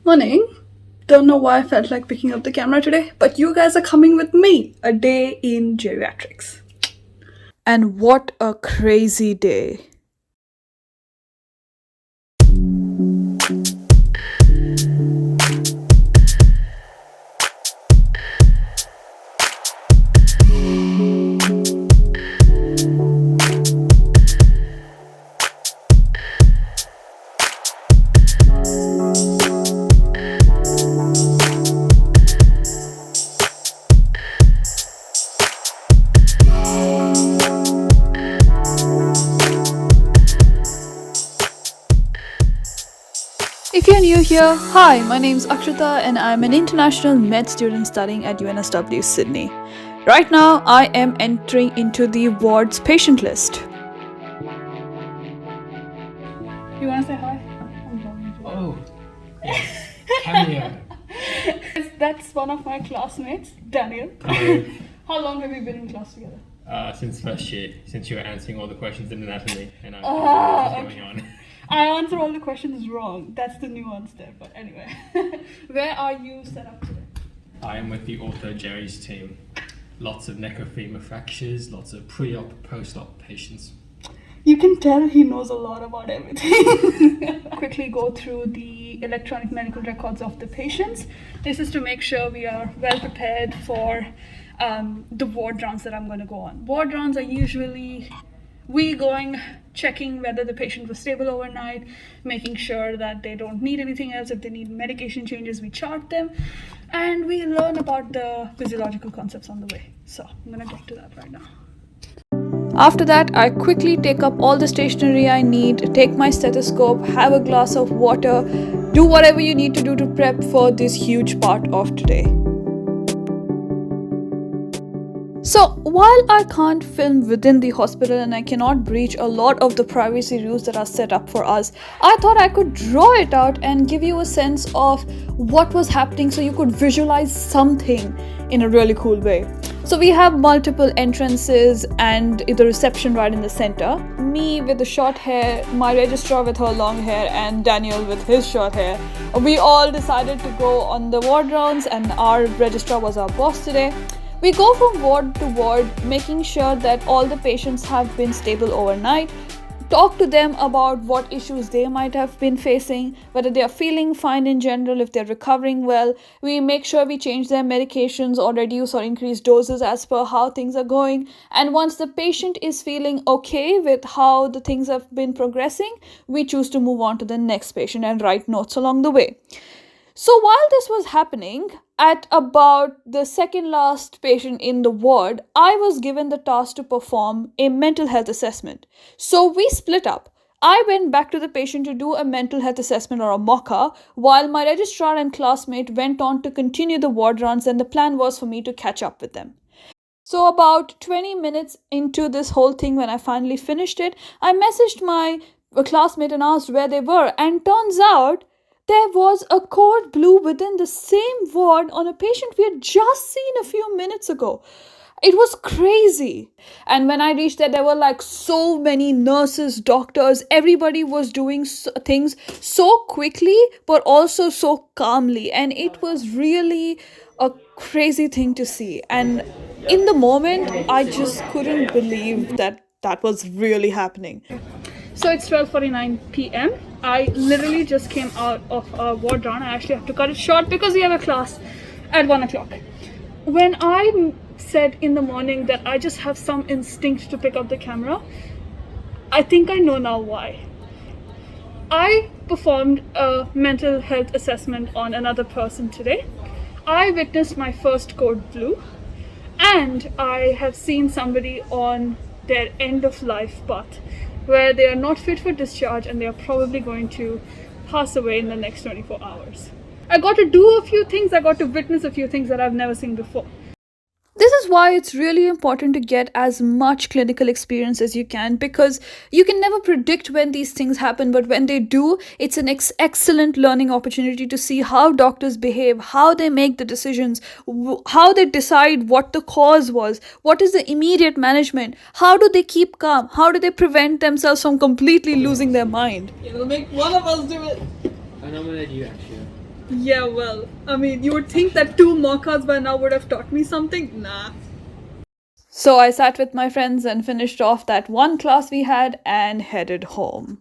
Morning. Don't know why I felt like picking up the camera today, but you guys are coming with me. A day in geriatrics. And what a crazy day. If you're new here, hi, my name's Akshrita and I'm an international med student studying at UNSW Sydney. Right now, I am entering into the ward's patient list. You wanna say hi? Oh, yes. Cameo. That's one of my classmates, Daniel. Hello. How long have you been in class together? Since first year, since you were answering all the questions in anatomy, and I'm what's going on. I answer all the questions wrong. That's the nuance there. But anyway, where are you set up today? I am with the Ortho Jerry's team. Lots of necrofemur fractures, lots of pre-op, post-op patients. You can tell he knows a lot about everything. Quickly go through the electronic medical records of the patients. This is to make sure we are well prepared for the ward rounds that I'm going to go on. Ward rounds are usually checking whether the patient was stable overnight, making sure that they don't need anything else. If they need medication changes, we chart them, and we learn about the physiological concepts on the way. So I'm going to get to that right now. After that, I quickly take up all the stationery I need, take my stethoscope, have a glass of water, do whatever you need to do to prep for this huge part of today. So, while I can't film within the hospital and I cannot breach a lot of the privacy rules that are set up for us, I thought I could draw it out and give you a sense of what was happening so you could visualize something in a really cool way. So we have multiple entrances and the reception right in the center. Me with the short hair, my registrar with her long hair, and Daniel with his short hair. We all decided to go on the ward rounds and our registrar was our boss today. We go from ward to ward, making sure that all the patients have been stable overnight, talk to them about what issues they might have been facing, whether they are feeling fine in general, if they're recovering well. We make sure we change their medications or reduce or increase doses as per how things are going. And once the patient is feeling okay with how the things have been progressing, we choose to move on to the next patient and write notes along the way. So while this was happening, at about the second last patient in the ward, I was given the task to perform a mental health assessment. So we split up. I went back to the patient to do a mental health assessment or a mock-up, while my registrar and classmate went on to continue the ward rounds, and the plan was for me to catch up with them. So about 20 minutes into this whole thing, when I finally finished it, I messaged my classmate and asked where they were, and turns out there was a code blue within the same ward on a patient we had just seen a few minutes ago. It was crazy. And when I reached there were like so many nurses, doctors, everybody was doing things so quickly, but also so calmly. And it was really a crazy thing to see. And in the moment, I just couldn't believe that that was really happening. So it's 12:49 p.m. I literally just came out of a ward round. I actually have to cut it short because we have a class at 1 o'clock. When I said in the morning that I just have some instinct to pick up the camera, I think I know now why. I performed a mental health assessment on another person today. I witnessed my first code blue, and I have seen somebody on their end of life path where they are not fit for discharge and they are probably going to pass away in the next 24 hours. I got to do a few things, I got to witness a few things that I've never seen before. This is why it's really important to get as much clinical experience as you can, because you can never predict when these things happen, but when they do, it's an excellent learning opportunity to see how doctors behave, how they make the decisions, how they decide what the cause was, what is the immediate management, how do they keep calm, how do they prevent themselves from completely losing their mind. It'll make one of us do it. I nominate you, actually. Yeah, well, I mean, you would think that 2 mock-ups by now would have taught me something. Nah. So I sat with my friends and finished off that one class we had and headed home.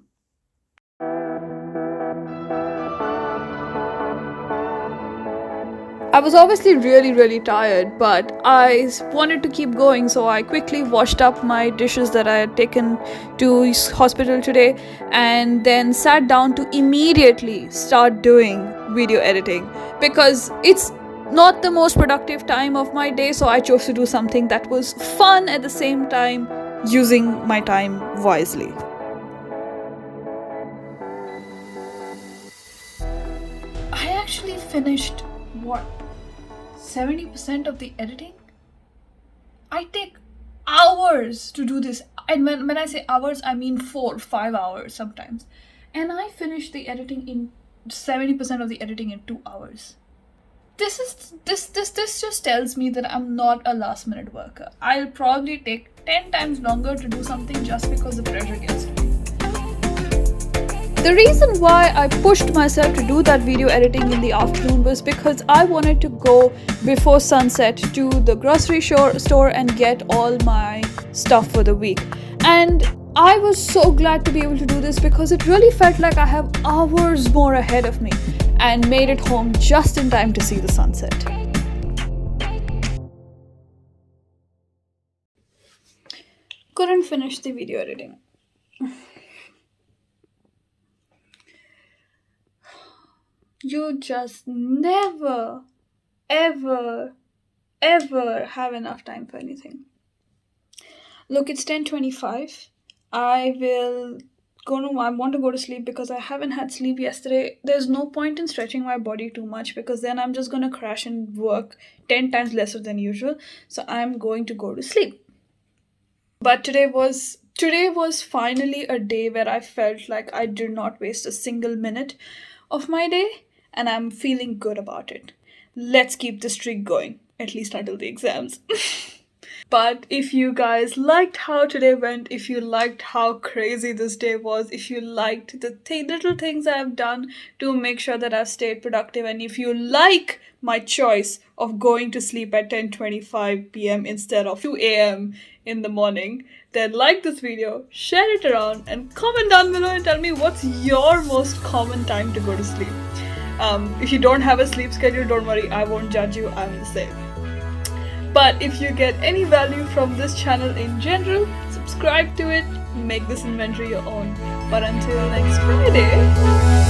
I was obviously really tired, but I wanted to keep going, so I quickly washed up my dishes that I had taken to hospital today and then sat down to immediately start doing video editing because it's not the most productive time of my day, so I chose to do something that was fun at the same time, using my time wisely. I actually finished what, 70% of the editing? I take hours to do this. And when I say hours, I mean 4-5 hours sometimes. And I finished the editing in 70% of the editing in 2 hours. This just tells me that I'm not a last minute worker. I'll probably take 10 times longer to do something just because the pressure gets to me. The reason why I pushed myself to do that video editing in the afternoon was because I wanted to go before sunset to the grocery store and get all my stuff for the week. And I was so glad to be able to do this because it really felt like I have hours more ahead of me and made it home just in time to see the sunset. Couldn't finish the video editing. You just never, ever have enough time for anything. Look, it's 10:25. I want to go to sleep because I haven't had sleep yesterday. There's no point in stretching my body too much because then I'm just gonna crash and work 10 times lesser than usual. So I'm going to go to sleep. But today was finally a day where I felt like I did not waste a single minute of my day, and I'm feeling good about it. Let's keep the streak going, at least until the exams. But if you guys liked how today went, if you liked how crazy this day was, if you liked the little things I've done to make sure that I've stayed productive, and if you like my choice of going to sleep at 10:25 p.m. instead of 2 a.m. in the morning, then like this video, share it around, and comment down below and tell me what's your most common time to go to sleep. If you don't have a sleep schedule, don't worry, I won't judge you, I'm the same. But if you get any value from this channel in general, subscribe to it, make this inventory your own. But until next Friday...